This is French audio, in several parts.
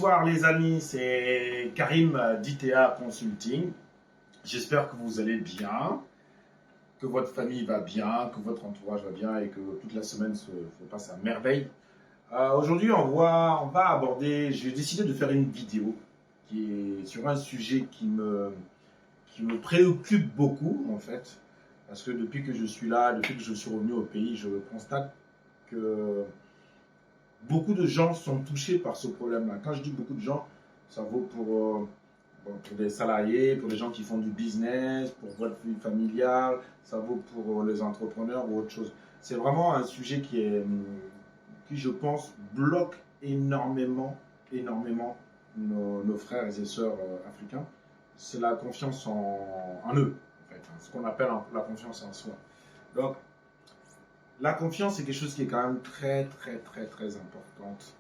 Bonsoir les amis, c'est Karim d'ITA Consulting. J'espère que vous allez bien, que votre famille va bien, que votre entourage va bien et que toute la semaine se passe à merveille. Aujourd'hui, on va aborder, j'ai décidé de faire une vidéo qui est sur un sujet qui me préoccupe beaucoup en fait. Parce que depuis que je suis là, depuis que je suis revenu au pays, je constate que beaucoup de gens sont touchés par ce problème-là. Quand je dis beaucoup de gens, ça vaut pour des salariés, pour les gens qui font du business, pour votre vie familiale, ça vaut pour les entrepreneurs ou autre chose. C'est vraiment un sujet qui, je pense, bloque énormément nos frères et sœurs africains. C'est la confiance en eux, en fait, ce qu'on appelle la confiance en soi. Donc, la confiance, c'est quelque chose qui est quand même très importante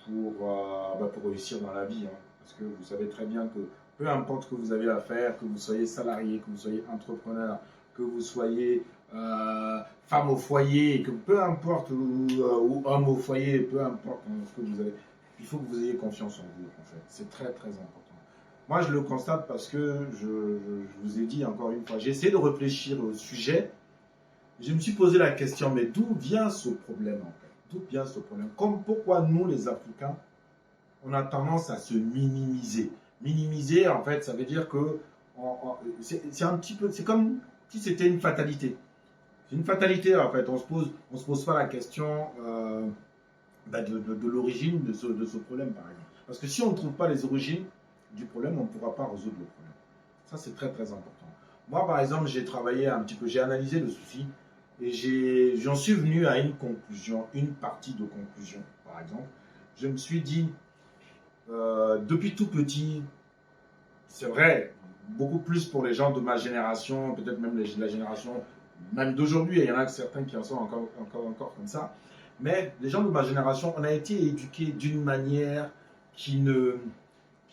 pour réussir dans la vie. Parce que vous savez très bien que peu importe ce que vous avez à faire, que vous soyez salarié, que vous soyez entrepreneur, que vous soyez femme au foyer, que peu importe, ou homme au foyer, peu importe ce que vous avez, il faut que vous ayez confiance en vous, en fait. C'est très important. Moi, je le constate parce que je vous ai dit encore une fois, j'ai essayé de réfléchir au sujet. Je me suis posé la question, mais d'où vient ce problème en fait? D'où vient ce problème? Pourquoi nous, les Africains, on a tendance à se minimiser? Minimiser, en fait, ça veut dire que c'est un petit peu, c'est comme si c'était une fatalité. C'est une fatalité, en fait. On se pose pas la question de l'origine de ce problème, par exemple. Parce que si on ne trouve pas les origines du problème, on ne pourra pas résoudre le problème. Ça, c'est très important. Moi, par exemple, j'ai travaillé un petit peu, j'ai analysé le souci. Et j'en suis venu à une conclusion, une partie de conclusion, par exemple. Je me suis dit, depuis tout petit, c'est vrai, beaucoup plus pour les gens de ma génération, peut-être même la génération même d'aujourd'hui, il y en a certains qui en sont encore comme ça, mais les gens de ma génération, on a été éduqués d'une manière qui ne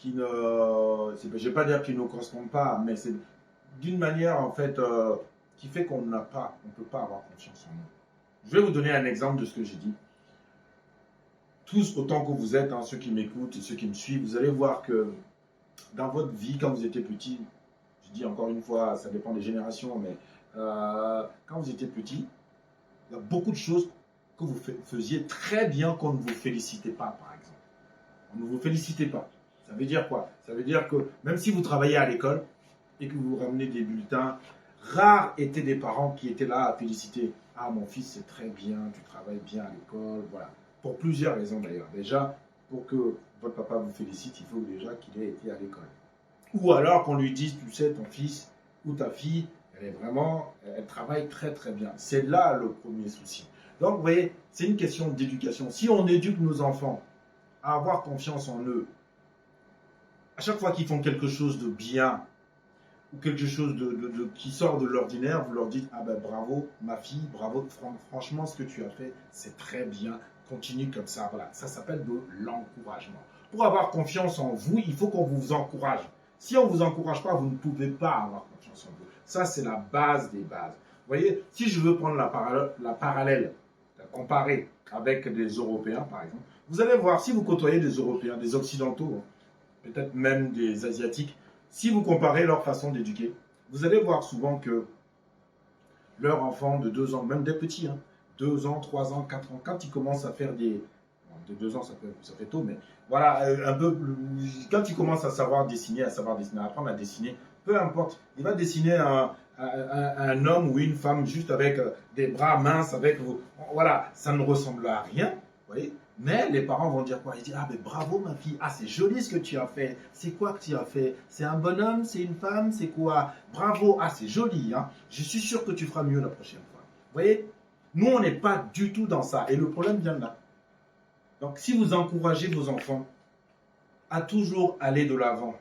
je ne vais pas dire qu'ils ne correspondent pas, mais c'est d'une manière en fait qui fait qu'on ne peut pas avoir confiance en nous. Je vais vous donner un exemple de ce que j'ai dit. Tous autant que vous êtes, ceux qui m'écoutent et ceux qui me suivent, vous allez voir que dans votre vie, quand vous étiez petit, je dis encore une fois, ça dépend des générations, mais quand vous étiez petit, il y a beaucoup de choses que vous faisiez très bien qu'on ne vous félicitait pas, par exemple. On ne vous félicitait pas. Ça veut dire quoi? Ça veut dire que même si vous travaillez à l'école et que vous ramenez des bulletins, rares étaient des parents qui étaient là à féliciter. Ah, mon fils, c'est très bien, tu travailles bien à l'école, voilà. Pour plusieurs raisons d'ailleurs. Déjà, pour que votre papa vous félicite, il faut déjà qu'il ait été à l'école. Ou alors qu'on lui dise, tu sais, ton fils ou ta fille, elle travaille très bien. C'est là le premier souci. Donc, vous voyez, c'est une question d'éducation. Si on éduque nos enfants à avoir confiance en eux, à chaque fois qu'ils font quelque chose de bien, ou quelque chose qui sort de l'ordinaire, vous leur dites, ah ben bravo ma fille, bravo, franchement ce que tu as fait, c'est très bien, continue comme ça, voilà. Ça s'appelle de l'encouragement. Pour avoir confiance en vous, il faut qu'on vous encourage. Si on ne vous encourage pas, vous ne pouvez pas avoir confiance en vous. Ça, c'est la base des bases. Vous voyez, si je veux prendre la comparer avec des Européens, par exemple, vous allez voir, si vous côtoyez des Européens, des Occidentaux, peut-être même des Asiatiques, si vous comparez leur façon d'éduquer, vous allez voir souvent que leurs enfants de 2 ans, même des petits, 2 ans, 3 ans, 4 ans, quand ils commencent à faire de 2 ans, ça fait tôt, mais voilà, quand ils commencent à savoir dessiner, à apprendre à dessiner, peu importe, il va dessiner un homme ou une femme juste avec des bras minces, voilà, ça ne ressemble à rien, vous voyez. Mais les parents vont dire quoi? Ils disent, ah mais bravo ma fille, ah c'est joli ce que tu as fait, c'est quoi que tu as fait? C'est un bonhomme, c'est une femme, c'est quoi? Bravo, ah c'est joli, je suis sûr que tu feras mieux la prochaine fois. Vous voyez, nous on n'est pas du tout dans ça et le problème vient de là. Donc si vous encouragez vos enfants à toujours aller de l'avant,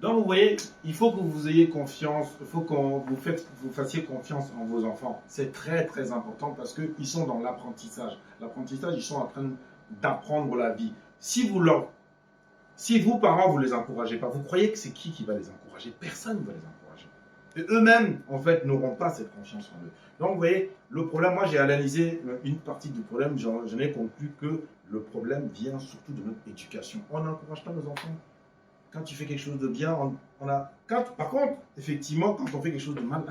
donc vous voyez, il faut que vous ayez confiance, il faut que vous fassiez confiance en vos enfants. C'est très important parce qu'ils sont dans l'apprentissage. L'apprentissage, ils sont en train d'apprendre la vie. Si vous, parents, vous ne les encouragez pas, vous croyez que c'est qui va les encourager? Personne ne va les encourager. Et eux-mêmes, en fait, n'auront pas cette confiance en eux. Donc, vous voyez, le problème, moi, j'ai analysé une partie du problème. J'en ai conclu que le problème vient surtout de notre éducation. On n'encourage pas nos enfants. Quand tu fais quelque chose de bien, par contre, effectivement, quand on fait quelque chose de mal,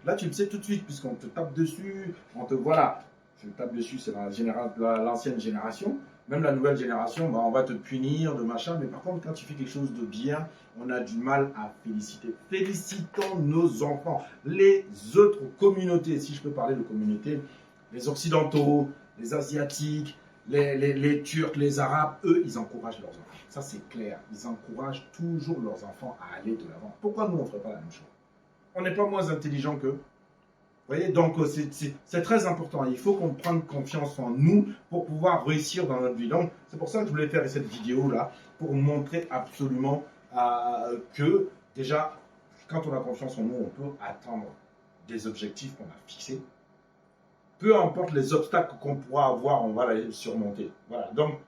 là, tu le sais tout de suite, puisqu'on te tape dessus, voilà, je tape dessus, c'est l'ancienne génération. Même la nouvelle génération, on va te punir, de machin. Mais par contre, quand tu fais quelque chose de bien, on a du mal à féliciter. Félicitons nos enfants, les autres communautés, si je peux parler de communautés, les Occidentaux, les Asiatiques, les Turcs, les Arabes, eux, ils encouragent leurs enfants. Ça, c'est clair. Ils encouragent toujours leurs enfants à aller de l'avant. Pourquoi nous, on ne ferait pas la même chose? On n'est pas moins intelligents qu'eux. Vous voyez, donc c'est très important. Il faut qu'on prenne confiance en nous pour pouvoir réussir dans notre vie. Donc, c'est pour ça que je voulais faire cette vidéo-là, pour montrer absolument que, déjà, quand on a confiance en nous, on peut atteindre des objectifs qu'on a fixés. Peu importe les obstacles qu'on pourra avoir, on va les surmonter. Voilà. Donc,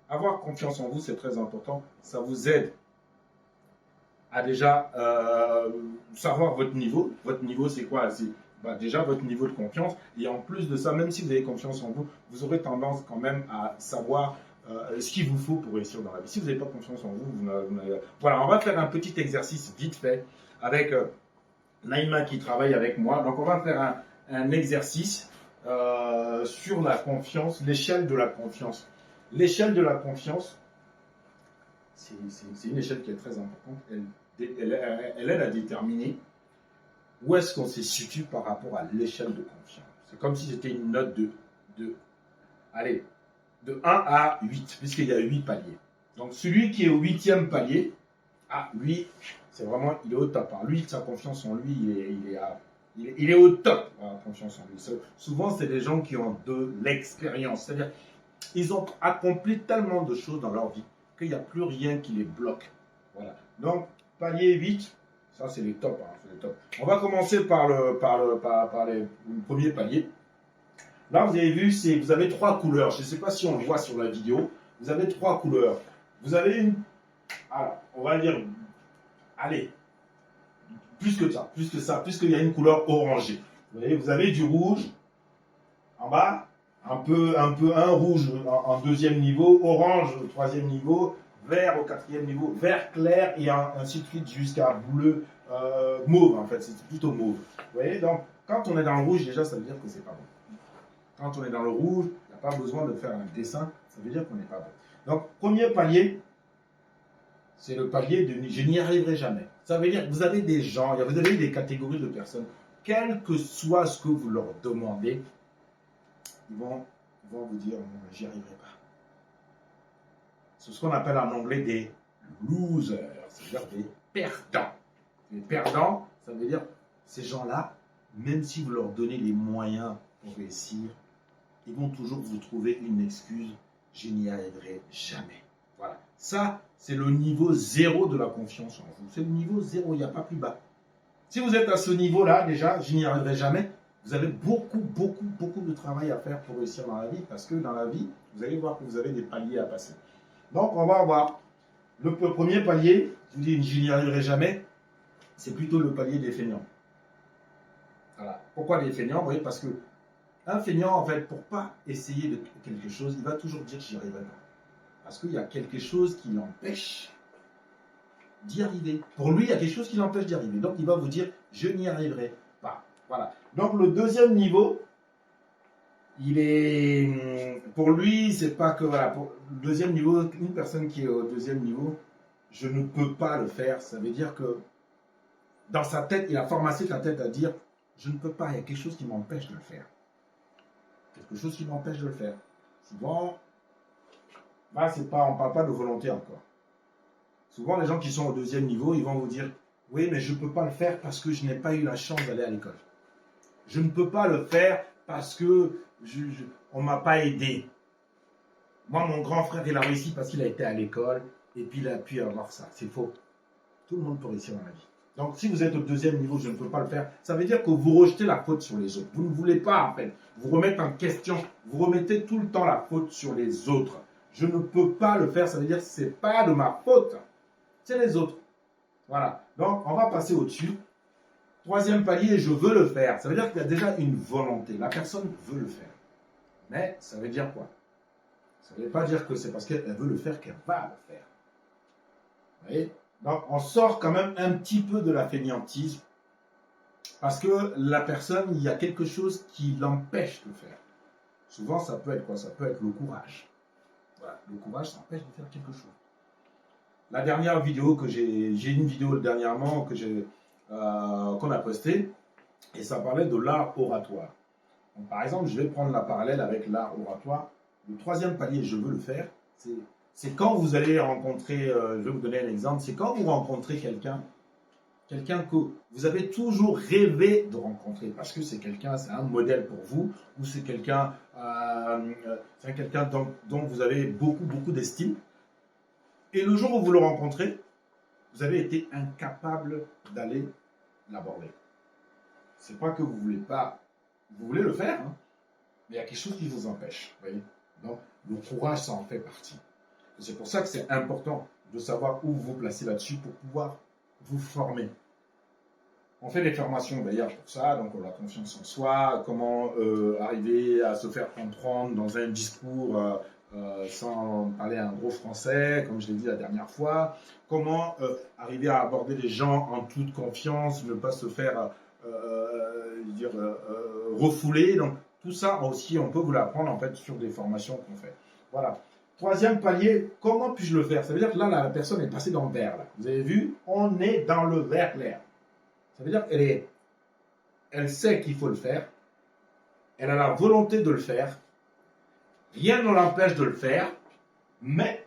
avoir confiance en vous, c'est très important. Ça vous aide à déjà savoir votre niveau. Votre niveau, c'est quoi? C'est déjà votre niveau de confiance. Et en plus de ça, même si vous avez confiance en vous, vous aurez tendance quand même à savoir ce qu'il vous faut pour réussir dans la vie. Si vous n'avez pas confiance en vous, voilà, on va faire un petit exercice vite fait avec Naïma qui travaille avec moi. Donc, on va faire un exercice sur la confiance, l'échelle de la confiance. L'échelle de la confiance, c'est une échelle qui est très importante. Elle aide à déterminer où est-ce qu'on se situe par rapport à l'échelle de confiance. C'est comme si c'était une note de 1 à 8, puisqu'il y a 8 paliers. Donc celui qui est au 8e palier, lui, c'est vraiment, il est au top. Hein. Lui, sa confiance en lui, il est au top, confiance en lui. Souvent, c'est des gens qui ont de l'expérience. C'est-à-dire, ils ont accompli tellement de choses dans leur vie qu'il n'y a plus rien qui les bloque. Voilà. Donc, palier 8, ça c'est les tops. Hein, c'est les tops. On va commencer par le premier palier. Là, vous avez vu, vous avez 3 couleurs. Je ne sais pas si on le voit sur la vidéo. Vous avez 3 couleurs. Vous avez une, on va dire, allez, plus que ça, puisqu'il y a une couleur orangée. Vous voyez, vous avez du rouge en bas, un rouge en 2e niveau, orange au 3e niveau, vert au 4e niveau, vert clair et ainsi de suite jusqu'à bleu, mauve en fait, c'est plutôt mauve. Vous voyez, donc quand on est dans le rouge, déjà ça veut dire que c'est pas bon. Quand on est dans le rouge, il n'y a pas besoin de faire un dessin, ça veut dire qu'on n'est pas bon. Donc premier palier, c'est le palier de je n'y arriverai jamais. Ça veut dire que vous avez des gens, vous avez des catégories de personnes, quel que soit ce que vous leur demandez, ils vont vous dire j'y arriverai pas. C'est ce qu'on appelle en anglais des losers, c'est-à-dire des perdants. Les perdants, ça veut dire ces gens-là, même si vous leur donnez les moyens pour réussir, ils vont toujours vous trouver une excuse, je n'y arriverai jamais. Voilà. Ça, c'est le niveau 0 de la confiance en vous. C'est le niveau 0, il n'y a pas plus bas. Si vous êtes à ce niveau-là, déjà, je n'y arriverai jamais, vous avez beaucoup de travail à faire pour réussir dans la vie, parce que dans la vie, vous allez voir que vous avez des paliers à passer. Donc, on va avoir le premier palier, je vous dis, je n'y arriverai jamais, c'est plutôt le palier des feignants. Voilà. Pourquoi des feignants? Vous voyez, parce que un feignant, en fait, pour ne pas essayer de quelque chose, il va toujours dire j'y arriverai pas. Parce qu'il y a quelque chose qui l'empêche d'y arriver. Pour lui, il y a quelque chose qui l'empêche d'y arriver. Donc, il va vous dire je n'y arriverai pas. Voilà. Donc, le 2e niveau, pour lui, c'est pas que, voilà, pour le 2e niveau, une personne qui est au 2e niveau, je ne peux pas le faire. Ça veut dire que dans sa tête, il a formaté sa tête à dire je ne peux pas, il y a quelque chose qui m'empêche de le faire. Quelque chose qui m'empêche de le faire. Souvent, là, on ne parle pas de volonté encore. Souvent, les gens qui sont au 2e niveau, ils vont vous dire oui, mais je ne peux pas le faire parce que je n'ai pas eu la chance d'aller à l'école. Je ne peux pas le faire parce que on ne m'a pas aidé. Moi, mon grand frère, il a réussi parce qu'il a été à l'école et puis il a pu avoir ça. C'est faux. Tout le monde peut réussir dans la vie. Donc, si vous êtes au 2e niveau, je ne peux pas le faire, ça veut dire que vous rejetez la faute sur les autres. Vous ne voulez pas, en fait, vous remettre en question. Vous remettez tout le temps la faute sur les autres. Je ne peux pas le faire, ça veut dire que ce n'est pas de ma faute. C'est les autres. Voilà. Donc, on va passer au-dessus. Troisième palier, je veux le faire. Ça veut dire qu'il y a déjà une volonté. La personne veut le faire. Mais ça veut dire quoi? Ça ne veut pas dire que c'est parce qu'elle veut le faire qu'elle va le faire. Vous voyez? Donc, on sort quand même un petit peu de la fainéantise parce que la personne, il y a quelque chose qui l'empêche de faire. Souvent, ça peut être quoi? Ça peut être le courage. Voilà. Le courage, ça empêche de faire quelque chose. La dernière vidéo que j'ai une vidéo dernièrement qu'on a postée et ça parlait de l'art oratoire. Donc, par exemple, je vais prendre la parallèle avec l'art oratoire. Le troisième palier, je veux le faire, c'est quand vous allez rencontrer, je vais vous donner un exemple, c'est quand vous rencontrez quelqu'un que vous avez toujours rêvé de rencontrer, parce que c'est quelqu'un, c'est un modèle pour vous, ou c'est quelqu'un dont vous avez beaucoup d'estime. Et le jour où vous le rencontrez, vous avez été incapable d'aller l'aborder. C'est pas que vous voulez pas, vous voulez le faire, hein, mais il y a quelque chose qui vous empêche. Vous voyez? Donc, le courage, ça en fait partie. C'est pour ça que c'est important de savoir où vous placer là-dessus pour pouvoir vous former. On fait des formations d'ailleurs pour ça, donc la confiance en soi, comment arriver à se faire comprendre dans un discours sans parler un gros français, comme je l'ai dit la dernière fois, comment arriver à aborder les gens en toute confiance, ne pas se faire refouler. Donc tout ça aussi, on peut vous l'apprendre en fait sur des formations qu'on fait. Voilà. Troisième palier, comment puis-je le faire? Ça veut dire que là, la personne est passée dans le vert. Là. Vous avez vu, on est dans le vert clair. Ça veut dire qu'elle sait qu'il faut le faire. Elle a la volonté de le faire. Rien ne l'empêche de le faire. Mais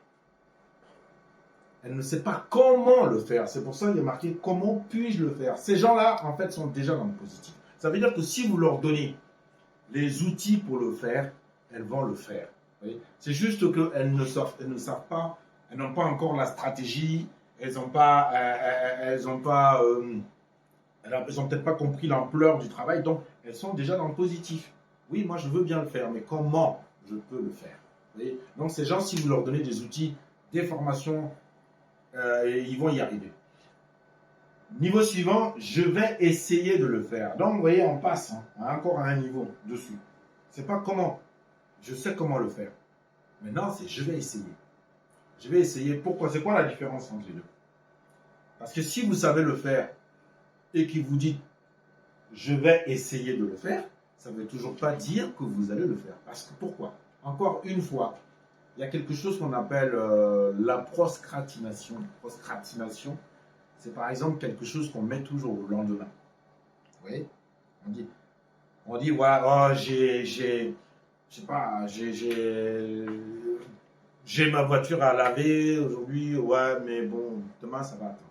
elle ne sait pas comment le faire. C'est pour ça qu'il y a marqué comment puis-je le faire. Ces gens-là, en fait, sont déjà dans le positif. Ça veut dire que si vous leur donnez les outils pour le faire, elles vont le faire. C'est juste qu'elles ne savent pas, elles n'ont pas encore la stratégie, elles n'ont peut-être pas compris l'ampleur du travail, donc elles sont déjà dans le positif. Oui, moi je veux bien le faire, mais comment je peux le faire? Vous voyez? Donc ces gens, si vous leur donnez des outils, des formations, ils vont y arriver. Niveau suivant, je vais essayer de le faire. Donc vous voyez, on passe encore à un niveau dessus. C'est pas comment. Je sais comment le faire. Maintenant, c'est je vais essayer. Je vais essayer. Pourquoi? C'est quoi la différence entre les deux? Parce que si vous savez le faire et que vous dites je vais essayer de le faire, ça ne veut toujours pas dire que vous allez le faire. Parce que pourquoi? Encore une fois, il y a quelque chose qu'on appelle la procrastination. Procrastination, c'est par exemple quelque chose qu'on met toujours au lendemain. Vous voyez? On dit ouais, oh, j'ai ma voiture à laver aujourd'hui, ouais, mais bon, demain ça va attendre.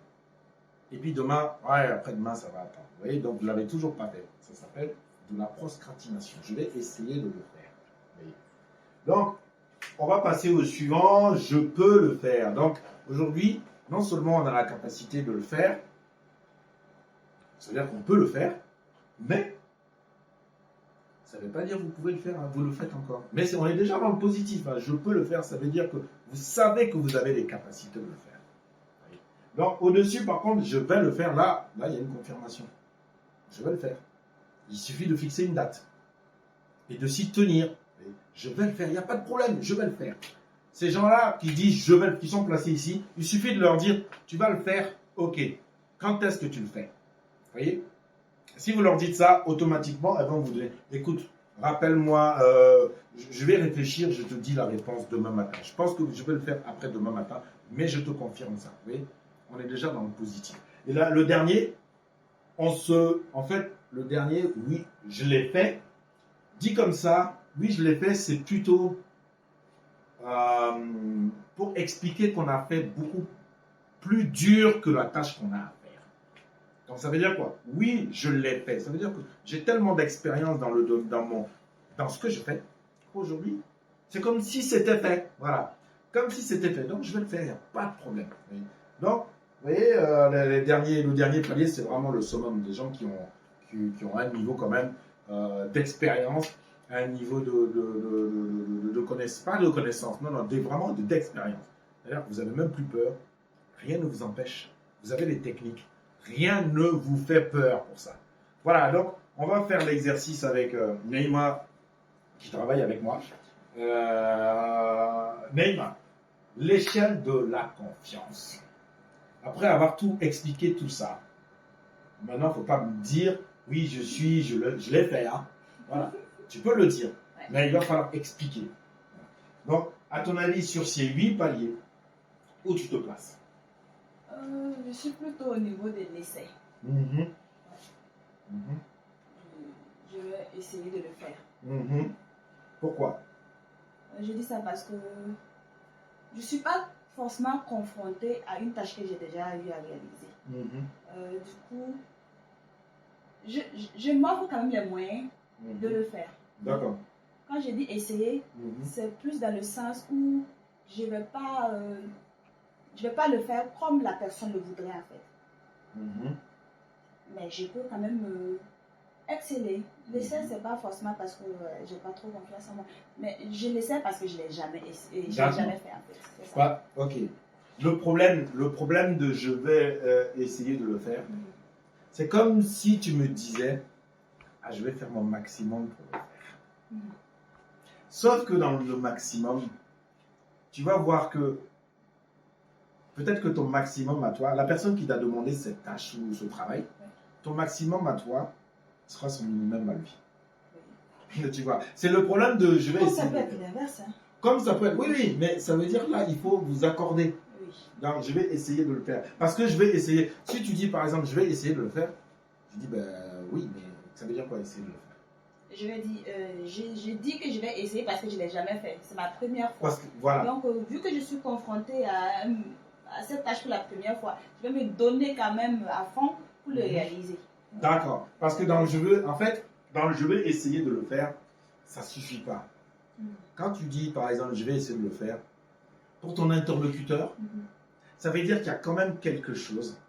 Et puis demain, ouais, après-demain ça va attendre. Vous voyez, donc vous ne l'avez toujours pas fait. Ça s'appelle de la procrastination. Je vais essayer de le faire. Vous voyez. Donc, on va passer au suivant, je peux le faire. Donc, aujourd'hui, non seulement on a la capacité de le faire, c'est-à-dire qu'on peut le faire, mais ça ne veut pas dire que vous pouvez le faire, hein, vous le faites encore. Mais on est déjà dans le positif, hein, je peux le faire, ça veut dire que vous savez que vous avez les capacités de le faire. Donc au-dessus, par contre, je vais le faire, là il y a une confirmation. Je vais le faire. Il suffit de fixer une date et de s'y tenir. Je vais le faire, il n'y a pas de problème, je vais le faire. Ces gens-là qui disent qui sont placés ici, il suffit de leur dire, tu vas le faire, ok. Quand est-ce que tu le fais? Vous voyez? Si vous leur dites ça, automatiquement, elles vont vous dire, écoute, rappelle-moi, je vais réfléchir, je te dis la réponse demain matin. Je pense que je vais le faire après demain matin, mais je te confirme ça. Vous voyez? On est déjà dans le positif. Et là, le dernier, le dernier, oui, je l'ai fait. Dit comme ça, oui, je l'ai fait, c'est plutôt pour expliquer qu'on a fait beaucoup plus dur que la tâche qu'on a à faire. Donc ça veut dire quoi? Oui, je l'ai fait. Ça veut dire que j'ai tellement d'expérience dans ce que je fais aujourd'hui. C'est comme si c'était fait. Voilà. Comme si c'était fait. Donc je vais le faire, il n'y a pas de problème. Donc, vous voyez, le dernier palier, c'est vraiment le summum des gens qui ont un niveau quand même d'expérience, un niveau de connaissance, pas de connaissance, non, vraiment d'expérience. C'est-à-dire que vous n'avez même plus peur, rien ne vous empêche, vous avez les techniques, Rien ne vous fait peur pour ça. Voilà, donc on va faire l'exercice avec Neymar qui travaille avec moi. Neymar, l'échelle de la confiance. Après avoir tout expliqué, tout ça, maintenant, il ne faut pas me dire, oui, je l'ai fait. Hein. Voilà, tu peux le dire, mais il va falloir expliquer. Donc, à ton avis, sur ces 8 paliers, où tu te places? Je suis plutôt au niveau de l'essai. Je vais essayer de le faire. Pourquoi? Je dis ça parce que je ne suis pas forcément confrontée à une tâche que j'ai déjà eu à réaliser. Du coup, je m'offre quand même les moyens de le faire. D'accord. Quand je dis essayer, c'est plus dans le sens où je ne vais pas le faire comme la personne le voudrait en fait. Mais je peux quand même exceller. L'essai, c'est pas forcément parce que j'ai pas trop confiance en moi. Mais je l'essaie parce que je l'ai jamais essayé. Je l'ai jamais fait en fait. C'est ça. Ok. Le problème de je vais essayer de le faire, c'est comme si tu me disais, je vais faire mon maximum pour le faire. Sauf que dans le maximum, tu vas voir que peut-être que ton maximum à toi, la personne qui t'a demandé cette tâche ou ce travail, ton maximum à toi sera son minimum à lui. Tu vois, c'est le problème de je vais essayer. Ça peut être l'inverse. Hein. Comme ça peut être, oui, mais ça veut dire là, il faut vous accorder. Oui. Donc, je vais essayer de le faire. Parce que je vais essayer. Si tu dis par exemple, je vais essayer de le faire, je dis, oui, mais ça veut dire quoi essayer de le faire? Je vais dire, je dis que je vais essayer parce que je ne l'ai jamais fait. C'est ma première fois. Parce que, voilà. Donc, vu que je suis confrontée à cette tâche pour la première fois, je vais me donner quand même à fond pour le réaliser. D'accord. Parce que dans le je veux, en fait, dans le je vais essayer de le faire, ça ne suffit pas. Quand tu dis, par exemple, je vais essayer de le faire, pour ton interlocuteur, ça veut dire qu'il y a quand même quelque chose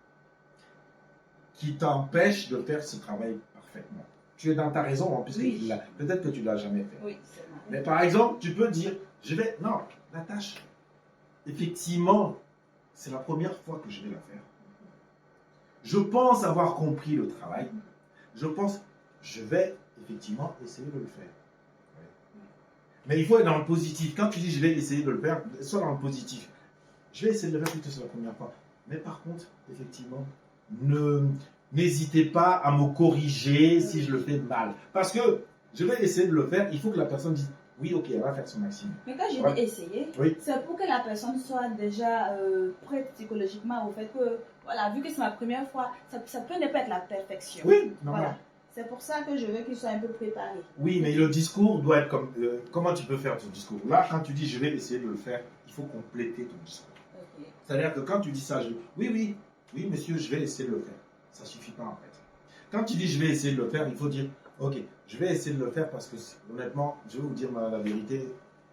qui t'empêche de faire ce travail parfaitement. Tu es dans ta raison, hein, puisque peut-être que tu ne l'as jamais fait. Oui, c'est vrai. Mais par exemple, tu peux dire, non, la tâche, effectivement, c'est la première fois que je vais la faire. Je pense avoir compris le travail. Je vais effectivement essayer de le faire. Mais il faut être dans le positif. Quand tu dis je vais essayer de le faire, sois dans le positif. Je vais essayer de le faire plutôt sur la première fois. Mais par contre, effectivement, n'hésitez pas à me corriger si je le fais mal. Parce que je vais essayer de le faire, il faut que la personne dise oui, ok, elle va faire son maximum. Mais quand je dis essayer, c'est pour que la personne soit déjà prête psychologiquement au fait que, voilà, vu que c'est ma première fois, ça peut ne pas être la perfection. Oui, non, voilà. C'est pour ça que je veux qu'il soit un peu préparé. Oui, mais le discours doit être comme... comment tu peux faire ton discours? Là, quand tu dis je vais essayer de le faire, il faut compléter ton discours. Okay. C'est-à-dire que quand tu dis ça, oui, monsieur, je vais essayer de le faire. Ça ne suffit pas en fait. Quand tu dis je vais essayer de le faire, il faut dire ok, je vais essayer de le faire parce que honnêtement, je vais vous dire la vérité,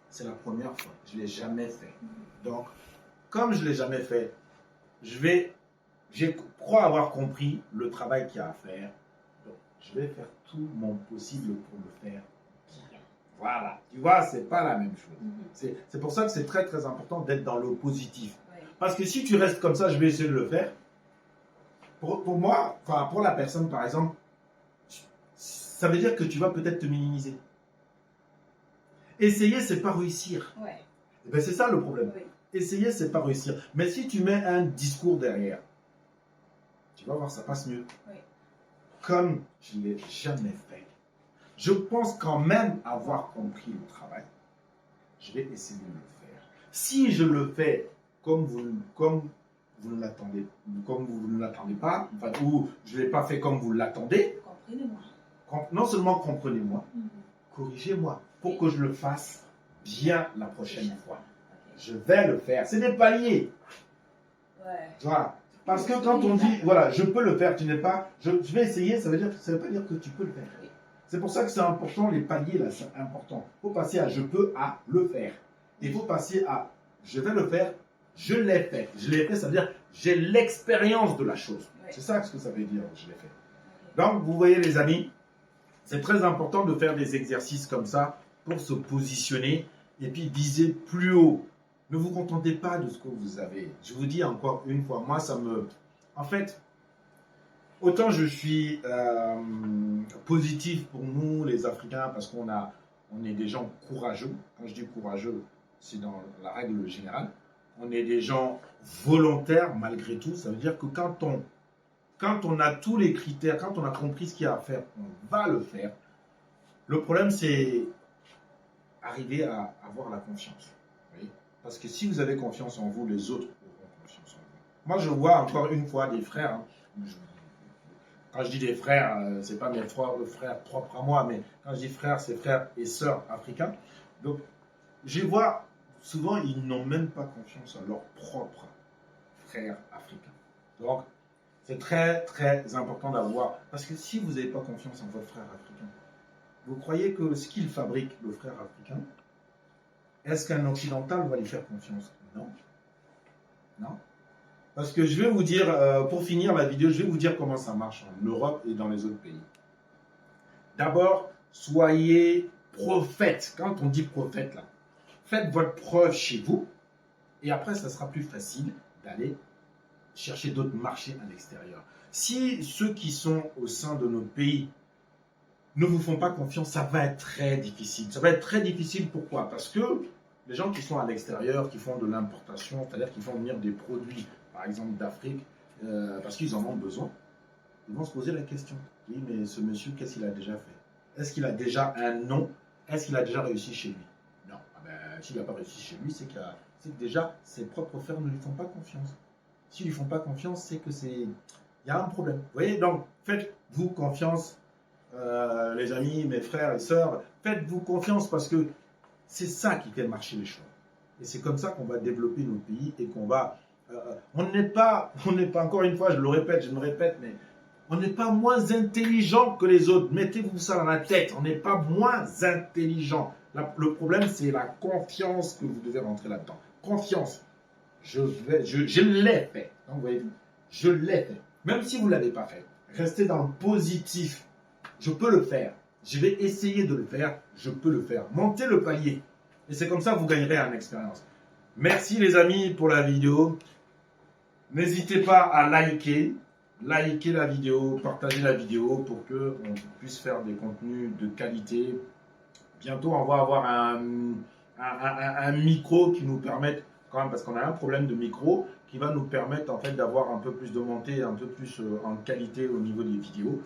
c'est la première fois. Je ne l'ai jamais fait. Donc, comme je ne l'ai jamais fait, je crois avoir compris le travail qu'il y a à faire. Je vais faire tout mon possible pour le faire bien. Voilà. Tu vois, c'est pas la même chose. C'est pour ça que c'est très très important d'être dans le positif. Parce que si tu restes comme ça, je vais essayer de le faire. Pour moi, enfin pour la personne par exemple, ça veut dire que tu vas peut-être te minimiser. Essayer, c'est pas réussir. Et ben, c'est ça le problème. Essayer, c'est pas réussir. Mais si tu mets un discours derrière, tu vas voir, ça passe mieux. Comme je ne l'ai jamais fait, je pense quand même avoir compris le travail. Je vais essayer de le faire. Si je le fais comme vous ne l'attendez pas, enfin, ou je ne l'ai pas fait comme vous l'attendez, comprenez-moi. Non seulement comprenez-moi, corrigez-moi pour que je le fasse bien la prochaine fois. Je vais le faire. C'est des paliers. Voilà. Parce que quand on dit, voilà, je peux le faire, tu n'es pas, je vais essayer, ça veut pas dire que tu peux le faire. C'est pour ça que c'est important, les paliers là, c'est important. Il faut passer à je peux à le faire. Il faut passer à je vais le faire, je l'ai fait. Je l'ai fait, ça veut dire j'ai l'expérience de la chose. C'est ça ce que ça veut dire, je l'ai fait. Donc, vous voyez les amis, c'est très important de faire des exercices comme ça pour se positionner et puis viser plus haut. Ne vous contentez pas de ce que vous avez. Je vous dis encore une fois, moi, en fait, autant je suis positif pour nous, les Africains, parce qu'on est des gens courageux. Quand je dis courageux, c'est dans la règle générale. On est des gens volontaires malgré tout. Ça veut dire que quand on a tous les critères, quand on a compris ce qu'il y a à faire, on va le faire. Le problème, c'est arriver à avoir la confiance. Oui. Parce que si vous avez confiance en vous, les autres auront confiance en vous. Moi, je vois encore une fois des frères. Quand je dis des frères, ce n'est pas mes frères propres à moi, mais quand je dis frères, c'est frères et sœurs africains. Donc, je vois souvent, ils n'ont même pas confiance en leurs propres frères africains. Donc, c'est très, très important d'avoir. Parce que si vous n'avez pas confiance en votre frère africain, vous croyez que ce qu'il fabrique, le frère africain, est-ce qu'un occidental va lui faire confiance? Non. Non. Parce que je vais vous dire, pour finir la vidéo, je vais vous dire comment ça marche en Europe et dans les autres pays. D'abord, soyez prophète. Quand on dit prophète, là, faites votre preuve chez vous. Et après, ça sera plus facile d'aller chercher d'autres marchés à l'extérieur. Si ceux qui sont au sein de nos pays ne vous font pas confiance, ça va être très difficile. Ça va être très difficile, pourquoi? Parce que les gens qui sont à l'extérieur, qui font de l'importation, c'est-à-dire qui font venir des produits, par exemple d'Afrique, parce qu'ils en ont besoin, ils vont se poser la question. Oui, mais ce monsieur, qu'est-ce qu'il a déjà fait? Est-ce qu'il a déjà un nom? Est-ce qu'il a déjà réussi chez lui? Non. Ah ben, s'il n'a pas réussi chez lui, c'est que déjà ses propres frères ne lui font pas confiance. S'ils ne lui font pas confiance, c'est que il y a un problème. Vous voyez, donc faites-vous confiance, les amis, mes frères et sœurs, faites-vous confiance parce que c'est ça qui fait marcher les choses. Et c'est comme ça qu'on va développer nos pays et qu'on va... on n'est pas, encore une fois, je me répète, mais on n'est pas moins intelligent que les autres. Mettez-vous ça dans la tête, on n'est pas moins intelligent. Le problème, c'est la confiance que vous devez rentrer là-dedans. Confiance. Je l'ai fait. Donc, vous voyez, je l'ai fait. Même si vous ne l'avez pas fait, restez dans le positif. Je peux le faire. Je vais essayer de le faire. Je peux le faire. Montez le palier. Et c'est comme ça que vous gagnerez en expérience. Merci les amis pour la vidéo. N'hésitez pas à liker la vidéo, partager la vidéo pour qu'on puisse faire des contenus de qualité. Bientôt, on va avoir un micro qui nous permette, quand même, parce qu'on a un problème de micro, qui va nous permettre en fait d'avoir un peu plus de montée, un peu plus en qualité au niveau des vidéos.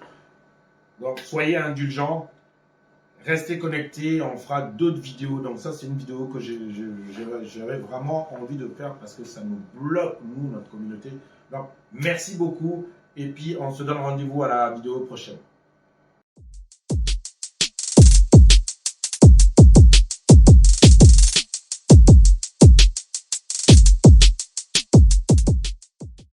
Donc, soyez indulgents, restez connectés, on fera d'autres vidéos. Donc ça, c'est une vidéo que j'avais vraiment envie de faire parce que ça nous bloque, nous, notre communauté. Donc, merci beaucoup et puis on se donne rendez-vous à la vidéo prochaine.